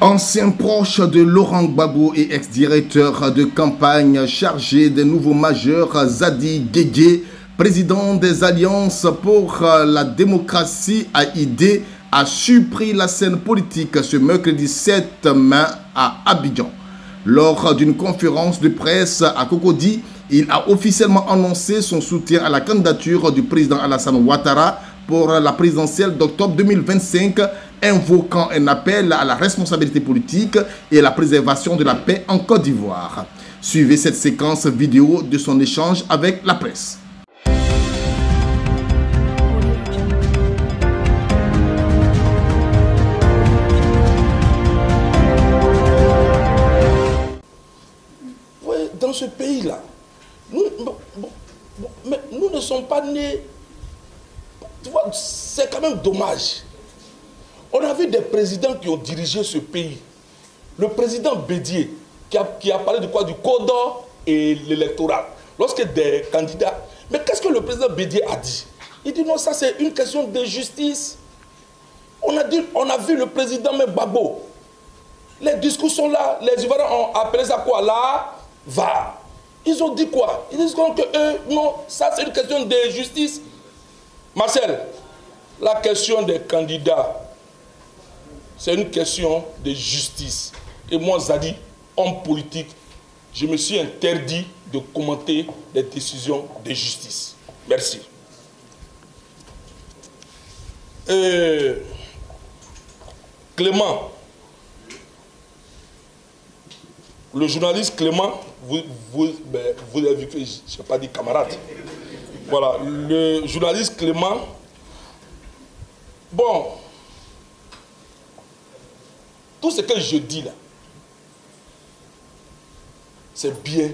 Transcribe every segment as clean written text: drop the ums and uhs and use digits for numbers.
Ancien proche de Laurent Gbagbo et ex-directeur de campagne chargé des nouveaux majeurs, Zadi Guégué, président des Alliances pour la démocratie AID, a surpris la scène politique ce mercredi 7 mai à Abidjan. Lors d'une conférence de presse à Cocody, il a officiellement annoncé son soutien à la candidature du président Alassane Ouattara pour la présidentielle d'octobre 2025, invoquant un appel à la responsabilité politique et à la préservation de la paix en Côte d'Ivoire. Suivez cette séquence vidéo de son échange avec la presse. Oui, dans ce pays-là, nous ne sommes pas nés. Tu vois, c'est quand même dommage. On a vu des présidents qui ont dirigé ce pays. Le président Bédié, qui a parlé de quoi? Du code et l'électoral. Lorsque des candidats... Mais qu'est-ce que le président Bédié a dit? Il dit non, ça c'est une question de justice. On a vu le président Gbagbo. Les discours sont là. Les Ivoiriens ont appelé ça quoi? Là, va. Ils ont dit quoi? Ils disent que non, ça c'est une question de justice. Marcel, la question des candidats, c'est une question de justice. Et moi, Zadi, homme politique, je me suis interdit de commenter les décisions de justice. Merci. Clément, le journaliste Clément, vous avez vu que je n'ai pas dit camarade. Voilà, le journaliste Clément, bon, tout ce que je dis là, c'est bien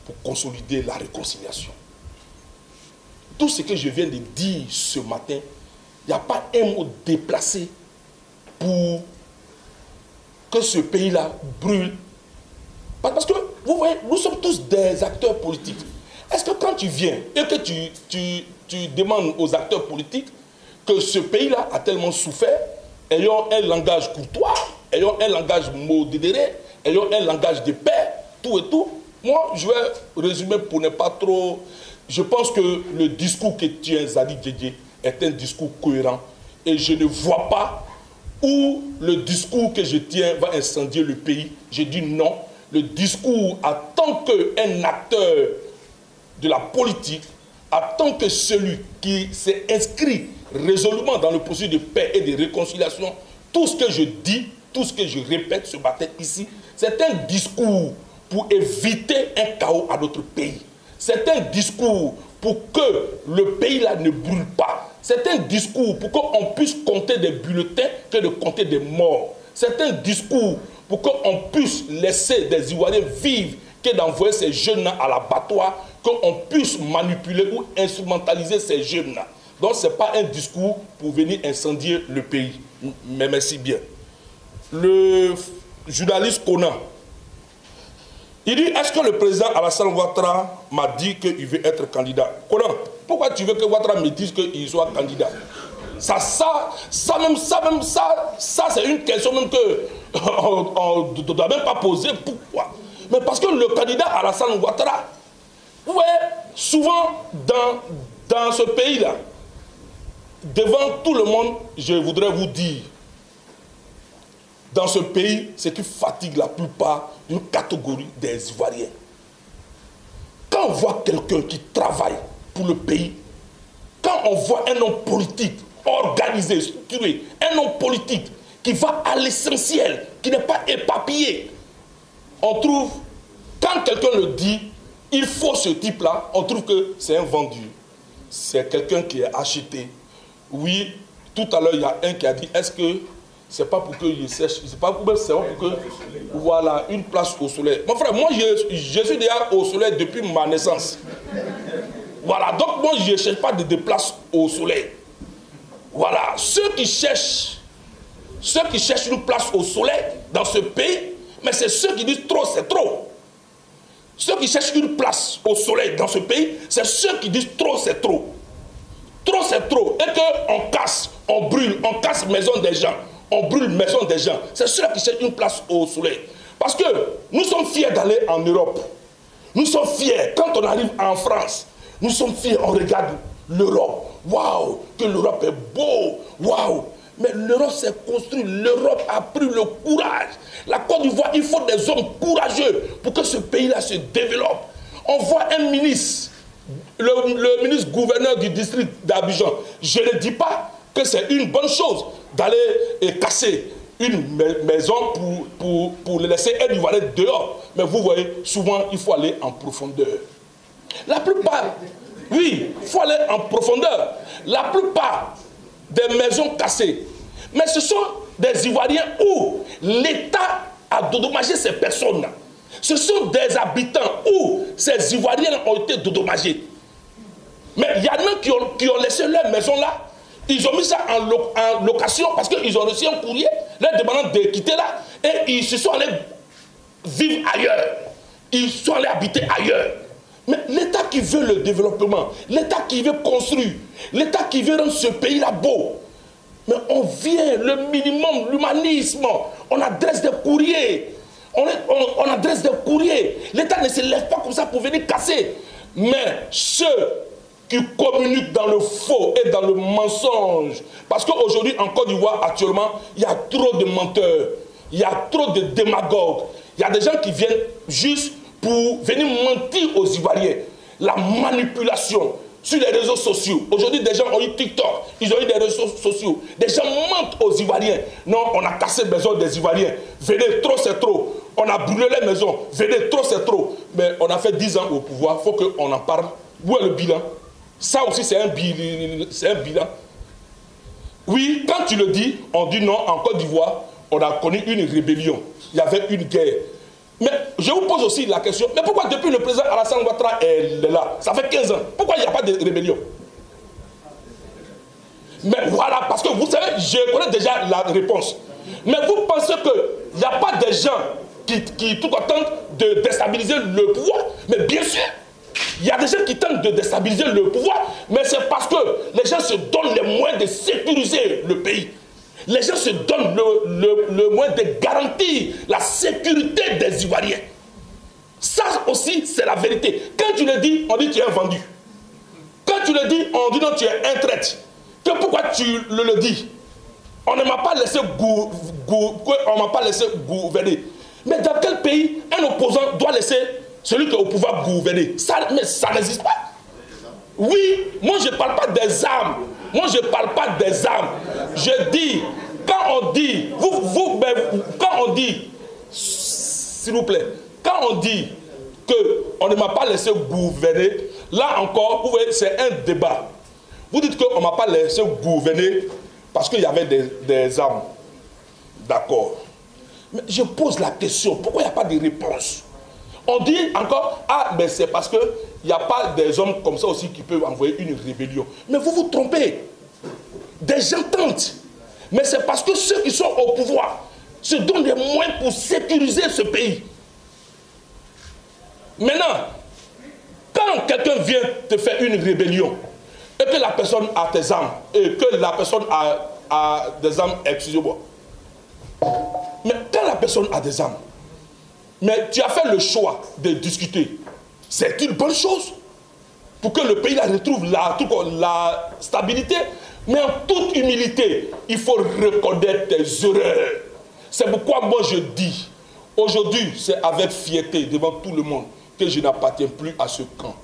pour consolider la réconciliation. Tout ce que je viens de dire ce matin, il n'y a pas un mot déplacé pour que ce pays-là brûle. Parce que, vous voyez, nous sommes tous des acteurs politiques. Est-ce que quand tu viens et que tu demandes aux acteurs politiques que ce pays-là a tellement souffert, ayant un langage courtois, ayant un langage modéré, ayant un langage de paix, tout et tout, moi, je vais résumer pour ne pas trop... Je pense que le discours que tient Zadi Guégué est un discours cohérent et je ne vois pas où le discours que je tiens va incendier le pays. J'ai dit non. Le discours, en tant qu'un acteur de la politique, en tant que celui qui s'est inscrit résolument dans le processus de paix et de réconciliation, tout ce que je dis, tout ce que je répète ce matin ici, c'est un discours pour éviter un chaos à notre pays. C'est un discours pour que le pays-là ne brûle pas. C'est un discours pour qu'on puisse compter des bulletins que de compter des morts. C'est un discours pour qu'on puisse laisser des Ivoiriens vivre que d'envoyer ces jeunes-là à l'abattoir, qu'on puisse manipuler ou instrumentaliser ces jeunes-là. Donc ce n'est pas un discours pour venir incendier le pays. Mais merci bien. Le journaliste Conan, il dit, est-ce que le président Alassane Ouattara m'a dit qu'il veut être candidat? Conan, pourquoi tu veux que Ouattara me dise qu'il soit candidat? Ça c'est une question même qu'on ne doit même pas poser. Pourquoi? Mais parce que le candidat Alassane Ouattara, vous voyez, souvent dans ce pays-là, devant tout le monde, je voudrais vous dire, dans ce pays, ce qui fatigue la plupart d'une catégorie des Ivoiriens. Quand on voit quelqu'un qui travaille pour le pays, quand on voit un homme politique organisé, structuré, un homme politique qui va à l'essentiel, qui n'est pas éparpillé, on trouve, quand quelqu'un le dit, il faut ce type-là, on trouve que c'est un vendu. C'est quelqu'un qui est acheté. Oui, tout à l'heure, il y a un qui a dit, est-ce que c'est pas pour qu'il sèche, c'est pas pour que, voilà, une place au soleil. Mon frère, moi, je suis déjà au soleil depuis ma naissance. Voilà, donc moi, je ne cherche pas de place au soleil. Voilà, ceux qui cherchent une place au soleil dans ce pays, mais c'est ceux qui disent trop, c'est trop. Ceux qui cherchent une place au soleil dans ce pays, c'est ceux qui disent trop, c'est trop. Trop, c'est trop. Et qu'on casse, on brûle, on casse maison des gens. on brûle les maisons des gens. C'est ceux-là qui cherchent une place au soleil. Parce que nous sommes fiers d'aller en Europe. Nous sommes fiers. Quand on arrive en France, nous sommes fiers. On regarde l'Europe. Waouh, que l'Europe est beau. Waouh. Mais l'Europe s'est construite. L'Europe a pris le courage. La Côte d'Ivoire, il faut des hommes courageux pour que ce pays-là se développe. On voit un ministre, le ministre gouverneur du district d'Abidjan. Je ne dis pas que c'est une bonne chose d'aller casser une maison pour le laisser un Ivoirien dehors. Mais vous voyez, souvent, il faut aller en profondeur. La plupart, oui, il faut aller en profondeur. La plupart des maisons cassées, mais ce sont des Ivoiriens où l'État a dédommagé ces personnes. Ce sont des habitants où ces Ivoiriens ont été dédommagés. Mais il y en a qui ont laissé leur maison là. Ils ont mis ça en location parce qu'ils ont reçu un courrier leur demandant de quitter là. Et ils se sont allés vivre ailleurs. Ils sont allés habiter ailleurs. Mais l'État qui veut le développement, l'État qui veut construire, l'État qui veut rendre ce pays-là beau, mais on vient, le minimum, l'humanisme, on adresse des courriers. On adresse des courriers. L'État ne se lève pas comme ça pour venir casser. Mais ceux qui communiquent dans le faux et dans le mensonge, parce qu'aujourd'hui en Côte d'Ivoire, actuellement, il y a trop de menteurs, il y a trop de démagogues, il y a des gens qui viennent juste pour venir mentir aux Ivoiriens. La manipulation sur les réseaux sociaux. Aujourd'hui, des gens ont eu TikTok, ils ont eu des réseaux sociaux. Des gens mentent aux Ivoiriens. Non, on a cassé les maisons des Ivoiriens. Venez, trop c'est trop. On a brûlé les maisons. Venez, trop c'est trop. Mais on a fait 10 ans au pouvoir. Il faut qu'on en parle. Où est le bilan? Ça aussi, c'est un bilan. Oui, quand tu le dis, on dit non, en Côte d'Ivoire, on a connu une rébellion. Il y avait une guerre. Mais je vous pose aussi la question, mais pourquoi depuis le président Alassane Ouattara est là? Ça fait 15 ans. Pourquoi il n'y a pas de rébellion? Mais voilà, parce que vous savez, je connais déjà la réponse. Mais vous pensez qu'il n'y a pas des gens qui tout tentent de déstabiliser le pouvoir? Mais bien sûr, il y a des gens qui tentent de déstabiliser le pouvoir, mais c'est parce que les gens se donnent les moyens de sécuriser le pays. Les gens se donnent le moyen de garantir la sécurité des Ivoiriens. Ça aussi, c'est la vérité. Quand tu le dis, on dit que tu es un vendu. Quand tu le dis, on dit non, tu es un traître. Pourquoi tu le dis? On ne m'a pas laissé gouverner. Mais dans quel pays un opposant doit laisser celui qui est au pouvoir gouverner? Mais ça n'existe pas. Oui, moi je ne parle pas des armes. Moi je ne parle pas des armes. Je dis, quand on dit, quand on dit, s'il vous plaît, quand on dit qu'on ne m'a pas laissé gouverner, là encore, vous voyez, c'est un débat. Vous dites qu'on ne m'a pas laissé gouverner parce qu'il y avait des armes. D'accord. Mais je pose la question, pourquoi il n'y a pas de réponse? On dit encore, ah, mais c'est parce qu'il n'y a pas des hommes comme ça aussi qui peuvent envoyer une rébellion. Mais vous vous trompez. Des gens tentent. Mais c'est parce que ceux qui sont au pouvoir se donnent des moyens pour sécuriser ce pays. Maintenant, quand quelqu'un vient te faire une rébellion, et que la personne a tes armes, et que la personne a des armes, excusez-moi. Mais quand la personne a des armes, mais tu as fait le choix de discuter, c'est une bonne chose pour que le pays là retrouve la stabilité. Mais en toute humilité, il faut reconnaître tes erreurs. C'est pourquoi moi je dis, aujourd'hui, c'est avec fierté devant tout le monde que je n'appartiens plus à ce camp.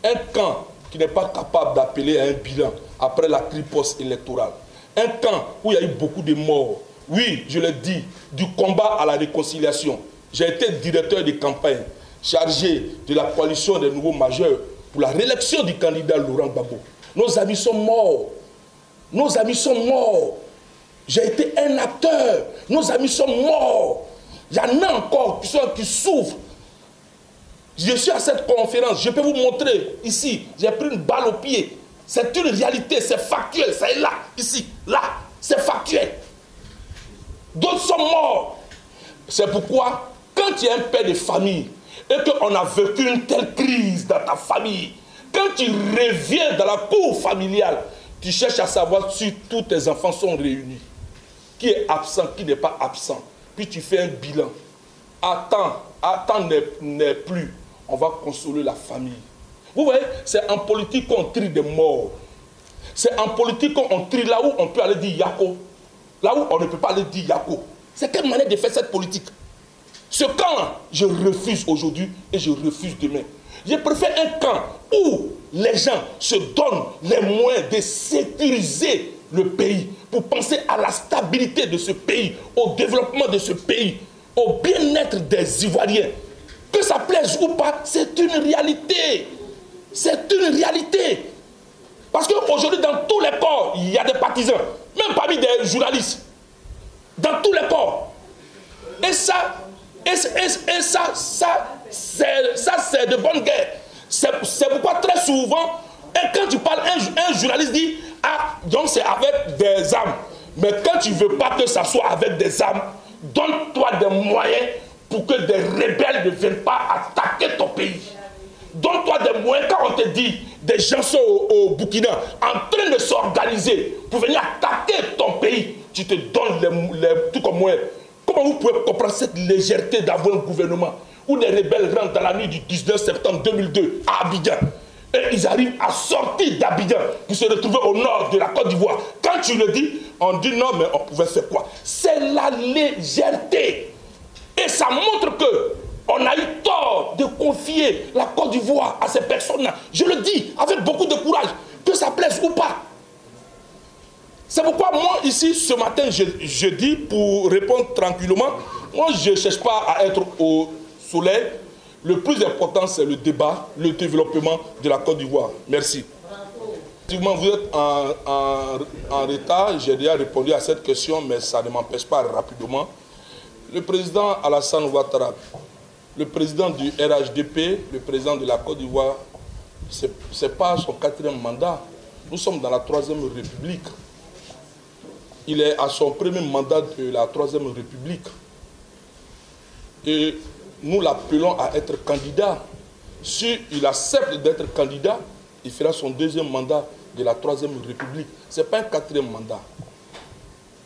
Un camp qui n'est pas capable d'appeler à un bilan après la riposte électorale. Un camp où il y a eu beaucoup de morts. Oui, je le dis, du combat à la réconciliation. J'ai été directeur de campagne chargé de la coalition des nouveaux majeurs pour la réélection du candidat Laurent Gbagbo. Nos amis sont morts. Nos amis sont morts. J'ai été un acteur. Nos amis sont morts. Il y en a encore qui souffrent. Je suis à cette conférence. Je peux vous montrer ici. J'ai pris une balle au pied. C'est une réalité. C'est factuel. Ça est là. Ici. Là. C'est factuel. D'autres sont morts. C'est pourquoi, quand tu es un père de famille et qu'on a vécu une telle crise dans ta famille, quand tu reviens dans la cour familiale, tu cherches à savoir si tous tes enfants sont réunis. qui est absent, qui n'est pas absent. Puis tu fais un bilan. Attends n'est plus. On va consoler la famille. Vous voyez, c'est en politique qu'on trie des morts. C'est en politique qu'on trie là où on peut aller dire Yako. Là où on ne peut pas aller dire Yako. C'est quelle manière de faire cette politique? Ce camp-là, je refuse aujourd'hui et je refuse demain. Je préfère un camp où les gens se donnent les moyens de sécuriser le pays pour penser à la stabilité de ce pays, au développement de ce pays, au bien-être des Ivoiriens. Que ça plaise ou pas, c'est une réalité. C'est une réalité. Parce qu'aujourd'hui, dans tous les corps, il y a des partisans, même parmi des journalistes. Dans tous les corps. Et ça, c'est de bonne guerre. C'est pourquoi très souvent, et quand tu parles, un journaliste dit, ah, donc c'est avec des armes. Mais quand tu ne veux pas que ça soit avec des armes, donne-toi des moyens pour que des rebelles ne viennent pas attaquer ton pays. Donne-toi des moyens. Quand on te dit, des gens sont au Burkina en train de s'organiser pour venir attaquer ton pays, tu te donnes tout comme moyen. Comment vous pouvez comprendre cette légèreté d'avoir un gouvernement où les rebelles rentrent dans la nuit du 19 septembre 2002 à Abidjan et ils arrivent à sortir d'Abidjan pour se retrouver au nord de la Côte d'Ivoire? Quand tu le dis, on dit non, mais on pouvait faire quoi? C'est la légèreté. Et ça montre que on a eu tort de confier la Côte d'Ivoire à ces personnes-là. Je le dis avec beaucoup de courage, que ça plaise ou pas. C'est pourquoi moi, ici, ce matin, je dis, pour répondre tranquillement, moi, je ne cherche pas à être au soleil. Le plus important, c'est le débat, le développement de la Côte d'Ivoire. Merci. Effectivement, vous êtes en retard. J'ai déjà répondu à cette question, mais ça ne m'empêche pas rapidement. Le président Alassane Ouattara, le président du RHDP, le président de la Côte d'Ivoire, ce n'est pas son 4e mandat. Nous sommes dans la 3e République. Il est à son premier mandat de la 3e République. Et nous l'appelons à être candidat. S'il accepte d'être candidat, il fera son 2e mandat de la 3e République. Ce n'est pas un 4e mandat.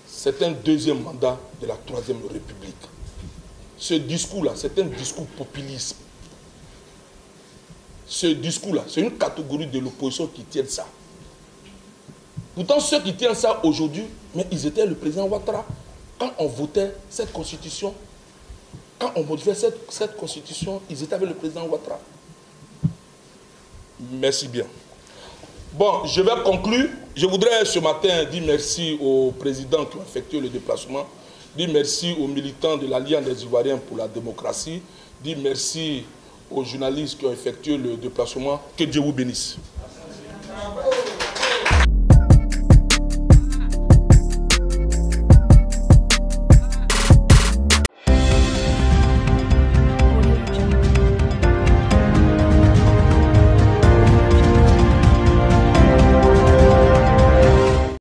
C'est un 2e mandat de la 3e République. Ce discours-là, c'est un discours populiste. Ce discours-là, c'est une catégorie de l'opposition qui tient ça. Pourtant, ceux qui tiennent ça aujourd'hui, mais ils étaient le président Ouattara. Quand on votait cette constitution, quand on modifiait cette constitution, ils étaient avec le président Ouattara. Merci bien. Bon, je vais conclure. Je voudrais ce matin dire merci aux présidents qui ont effectué le déplacement, dire merci aux militants de l'Alliance des Ivoiriens pour la démocratie, dire merci aux journalistes qui ont effectué le déplacement. Que Dieu vous bénisse.